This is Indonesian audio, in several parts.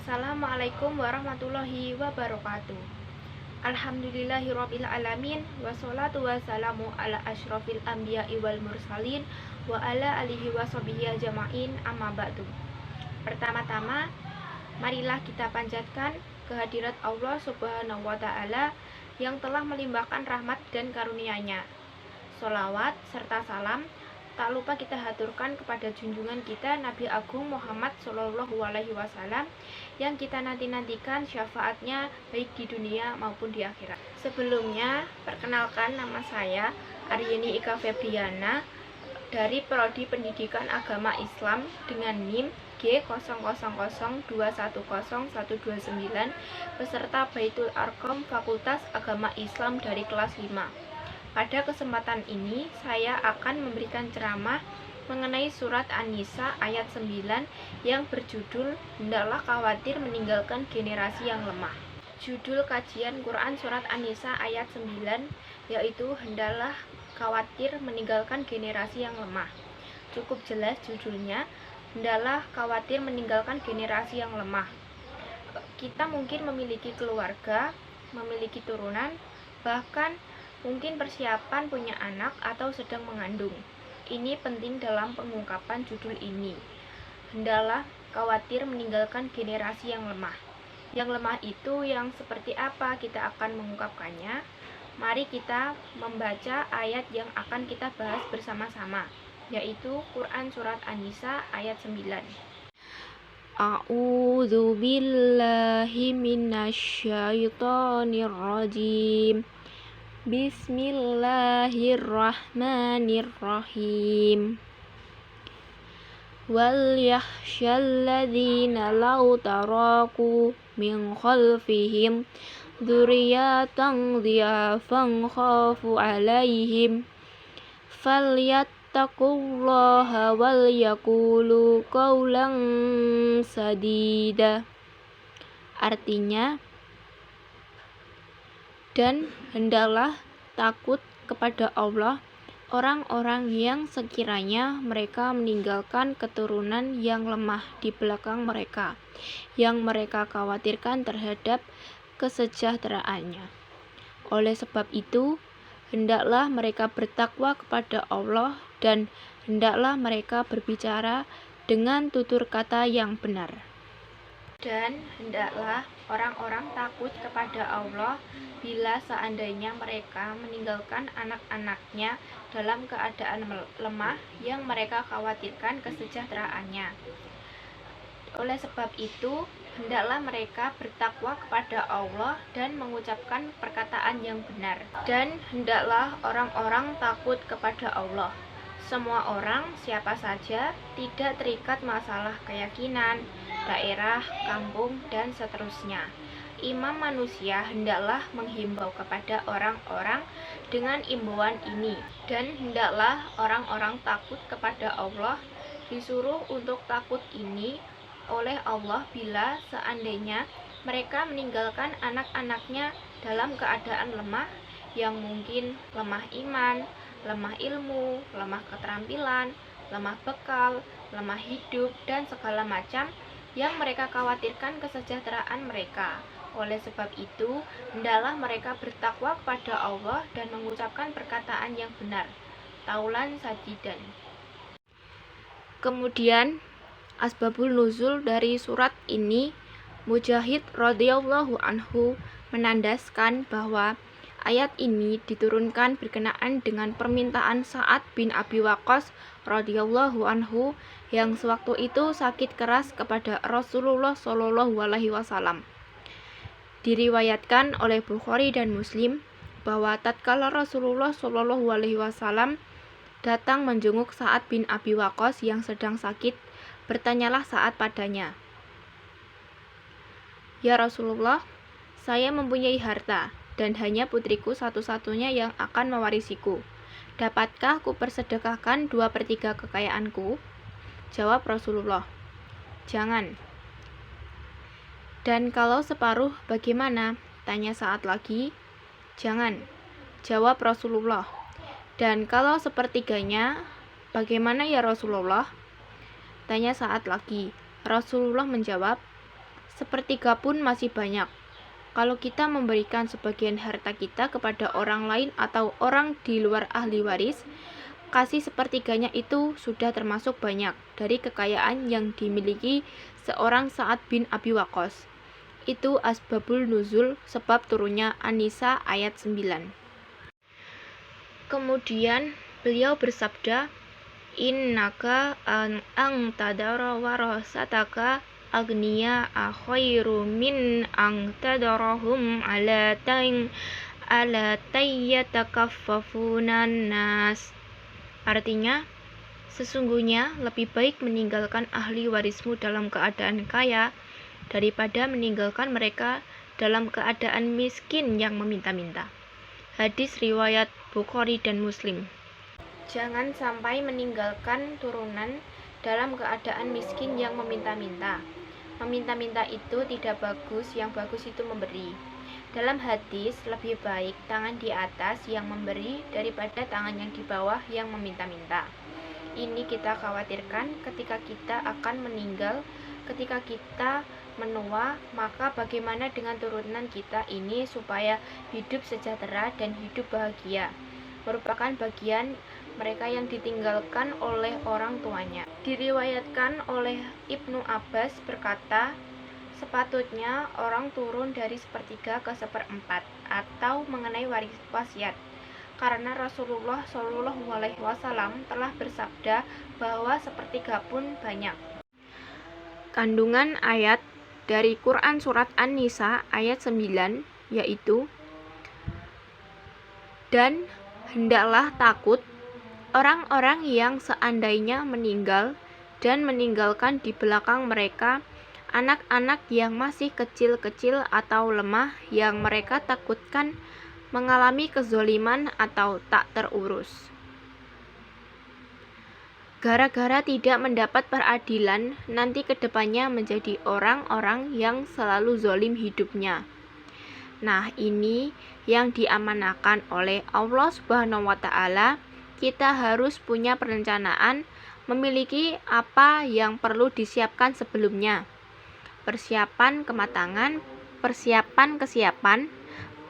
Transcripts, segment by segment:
Assalamualaikum warahmatullahi wabarakatuh. Alhamdulillahirabbil alamin wassalatu wassalamu ala asyrofil anbiya'i wal mursalin wa ala alihi washabihi ajma'in amma ba'du. Pertama-tama, marilah kita panjatkan kehadirat Allah Subhanahu wa taala yang telah melimpahkan rahmat dan karunia-Nya. Sholawat serta salam tak lupa kita haturkan kepada junjungan kita Nabi Agung Muhammad Shallallahu Alaihi Wasallam yang kita nanti-nantikan syafaatnya baik di dunia maupun di akhirat. Sebelumnya, perkenalkan nama saya Aryeni Ika Febriana dari Prodi Pendidikan Agama Islam dengan NIM G0002101129 peserta Baitul Arqam Fakultas Agama Islam dari kelas 5. Pada kesempatan ini, saya akan memberikan ceramah mengenai surat An-Nisa ayat 9 yang berjudul Hendaklah Khawatir Meninggalkan Generasi yang Lemah. Judul kajian Quran surat An-Nisa ayat 9 yaitu Hendaklah Khawatir Meninggalkan Generasi yang Lemah. Cukup jelas judulnya, Hendaklah Khawatir Meninggalkan Generasi yang Lemah. Kita mungkin memiliki keluarga, memiliki turunan, bahkan mungkin persiapan punya anak atau sedang mengandung. Ini penting dalam pengungkapan judul ini. Hendaklah khawatir meninggalkan generasi yang lemah. Yang lemah itu yang seperti apa kita akan mengungkapkannya. Mari kita membaca ayat yang akan kita bahas bersama-sama, yaitu Quran surat An-Nisa ayat 9. A'udzu billahi minasyaitonir rajim. Bismillahirrahmanirrahim. Wal yakhshal ladzina law taraku min khalfihim dzurriyyatan dhiyafan khafu 'alaihim falyattaqullaha wal yaqulu qawlan sadida. Artinya, dan hendaklah takut kepada Allah orang-orang yang sekiranya mereka meninggalkan keturunan yang lemah di belakang mereka, yang mereka khawatirkan terhadap kesejahteraannya. Oleh sebab itu, hendaklah mereka bertakwa kepada Allah dan hendaklah mereka berbicara dengan tutur kata yang benar. Dan hendaklah orang-orang takut kepada Allah bila seandainya mereka meninggalkan anak-anaknya dalam keadaan lemah yang mereka khawatirkan kesejahteraannya. Oleh sebab itu, hendaklah mereka bertakwa kepada Allah dan mengucapkan perkataan yang benar. Dan hendaklah orang-orang takut kepada Allah. Semua orang, siapa saja, tidak terikat masalah keyakinan, daerah, kampung, dan seterusnya. Imam manusia hendaklah menghimbau kepada orang-orang dengan imbauan ini, dan hendaklah orang-orang takut kepada Allah disuruh untuk takut ini oleh Allah bila seandainya mereka meninggalkan anak-anaknya dalam keadaan lemah, yang mungkin lemah iman, lemah ilmu, lemah keterampilan, lemah bekal, lemah hidup, dan segala macam yang mereka khawatirkan kesejahteraan mereka. Oleh sebab itu, hendaklah mereka bertakwa kepada Allah dan mengucapkan perkataan yang benar. Taulan sadidan. Kemudian, asbabul nuzul dari surat ini, Mujahid radhiyallahu anhu menandaskan bahwa ayat ini diturunkan berkenaan dengan permintaan Sa'ad bin Abi Waqqas radhiyallahu anhu yang sewaktu itu sakit keras kepada Rasulullah Shallallahu Alaihi Wasallam. Diriwayatkan oleh Bukhari dan Muslim bahwa tatkala Rasulullah Shallallahu Alaihi Wasallam datang menjenguk Sa'ad bin Abi Waqqas yang sedang sakit, bertanyalah Sa'ad padanya, "Ya Rasulullah, saya mempunyai harta dan hanya putriku satu-satunya yang akan mewarisiku. Dapatkah ku persedekahkan 2/3 kekayaanku?" Jawab Rasulullah, "Jangan." "Dan kalau separuh bagaimana?" tanya Sa'ad lagi. "Jangan." Jawab Rasulullah. "Dan kalau sepertiganya bagaimana ya Rasulullah?" tanya Sa'ad lagi. Rasulullah menjawab, sepertiga pun masih banyak. Kalau kita memberikan sebagian harta kita kepada orang lain atau orang di luar ahli waris, kasih sepertiganya itu sudah termasuk banyak dari kekayaan yang dimiliki seorang Sa'ad bin Abi Waqqas. Itu asbabul nuzul, sebab turunnya An-Nisa ayat 9. Kemudian beliau bersabda, innaka ang tadara warasataka agniya khairu min ang tadarahum ala tayyatakafafunan nas. Artinya, sesungguhnya lebih baik meninggalkan ahli warismu dalam keadaan kaya daripada meninggalkan mereka dalam keadaan miskin yang meminta-minta. Hadis riwayat Bukhari dan Muslim. Jangan sampai meninggalkan turunan dalam keadaan miskin yang meminta-minta. Meminta-minta itu tidak bagus, yang bagus itu memberi. Dalam hadis, lebih baik tangan di atas yang memberi daripada tangan yang di bawah yang meminta-minta. Ini kita khawatirkan ketika kita akan meninggal, ketika kita menua, maka bagaimana dengan turunan kita ini supaya hidup sejahtera dan hidup bahagia. Merupakan bagian mereka yang ditinggalkan oleh orang tuanya. Diriwayatkan oleh Ibnu Abbas berkata, sepatutnya orang turun dari sepertiga ke seperempat atau mengenai wasiat, karena Rasulullah Shallallahu Alaihi Wasallam telah bersabda bahwa sepertiga pun banyak. Kandungan ayat dari Quran Surat An-Nisa ayat 9 yaitu, dan hendaklah takut orang-orang yang seandainya meninggal dan meninggalkan di belakang mereka anak-anak yang masih kecil-kecil atau lemah yang mereka takutkan mengalami kezoliman atau tak terurus. Gara-gara tidak mendapat peradilan, nanti kedepannya menjadi orang-orang yang selalu zolim hidupnya. Nah, ini yang diamanahkan oleh Allah Subhanahu wa Ta'ala. Kita harus punya perencanaan, memiliki apa yang perlu disiapkan sebelumnya. Persiapan kematangan, persiapan kesiapan,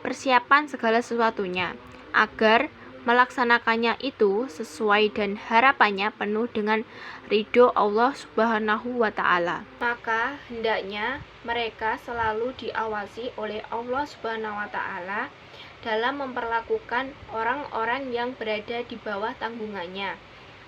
persiapan segala sesuatunya, agar melaksanakannya itu sesuai dan harapannya penuh dengan ridho Allah Subhanahu wa Ta'ala. Maka hendaknya mereka selalu diawasi oleh Allah Subhanahu wa Ta'ala dalam memperlakukan orang-orang yang berada di bawah tanggungannya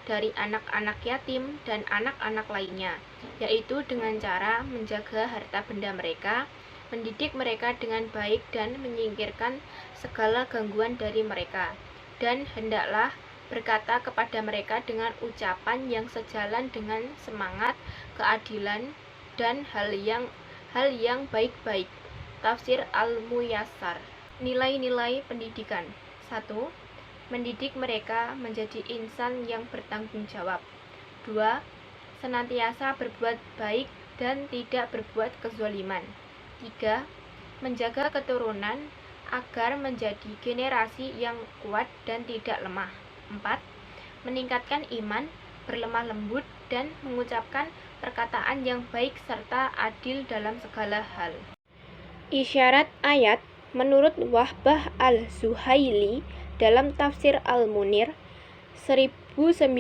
dari anak-anak yatim dan anak-anak lainnya, yaitu dengan cara menjaga harta benda mereka, mendidik mereka dengan baik dan menyingkirkan segala gangguan dari mereka. Dan hendaklah berkata kepada mereka dengan ucapan yang sejalan dengan semangat, keadilan, dan hal yang baik-baik. Tafsir Al-Muyassar. Nilai-nilai pendidikan. 1. Mendidik mereka menjadi insan yang bertanggung jawab. 2. Senantiasa berbuat baik dan tidak berbuat kezaliman. 3. Menjaga keturunan agar menjadi generasi yang kuat dan tidak lemah. 4. Meningkatkan iman, berlemah lembut, dan mengucapkan perkataan yang baik serta adil dalam segala hal. Isyarat ayat menurut Wahbah al-Zuhaili dalam tafsir Al-Munir 1991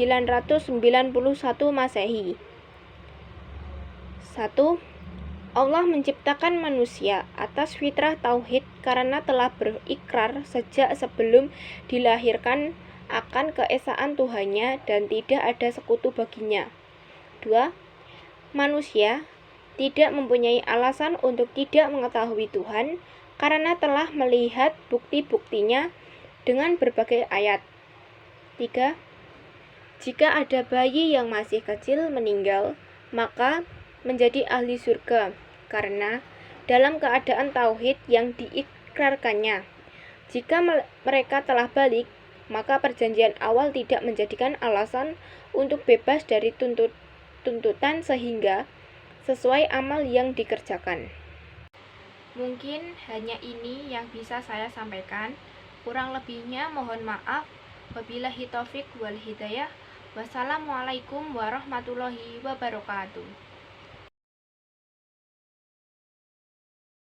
Masehi. 1. Allah menciptakan manusia atas fitrah tauhid karena telah berikrar sejak sebelum dilahirkan akan keesaan Tuhannya dan tidak ada sekutu baginya. 2. Manusia tidak mempunyai alasan untuk tidak mengetahui Tuhan karena telah melihat bukti-buktinya dengan berbagai ayat. 3. Jika ada bayi yang masih kecil meninggal, maka menjadi ahli surga karena dalam keadaan tauhid yang diikrarkannya. Jika mereka telah balik, maka perjanjian awal tidak menjadikan alasan untuk bebas dari tuntutan sehingga sesuai amal yang dikerjakan. Mungkin hanya ini yang bisa saya sampaikan. Kurang lebihnya mohon maaf. Wabillahi taufik wal hidayah. Wassalamualaikum warahmatullahi wabarakatuh.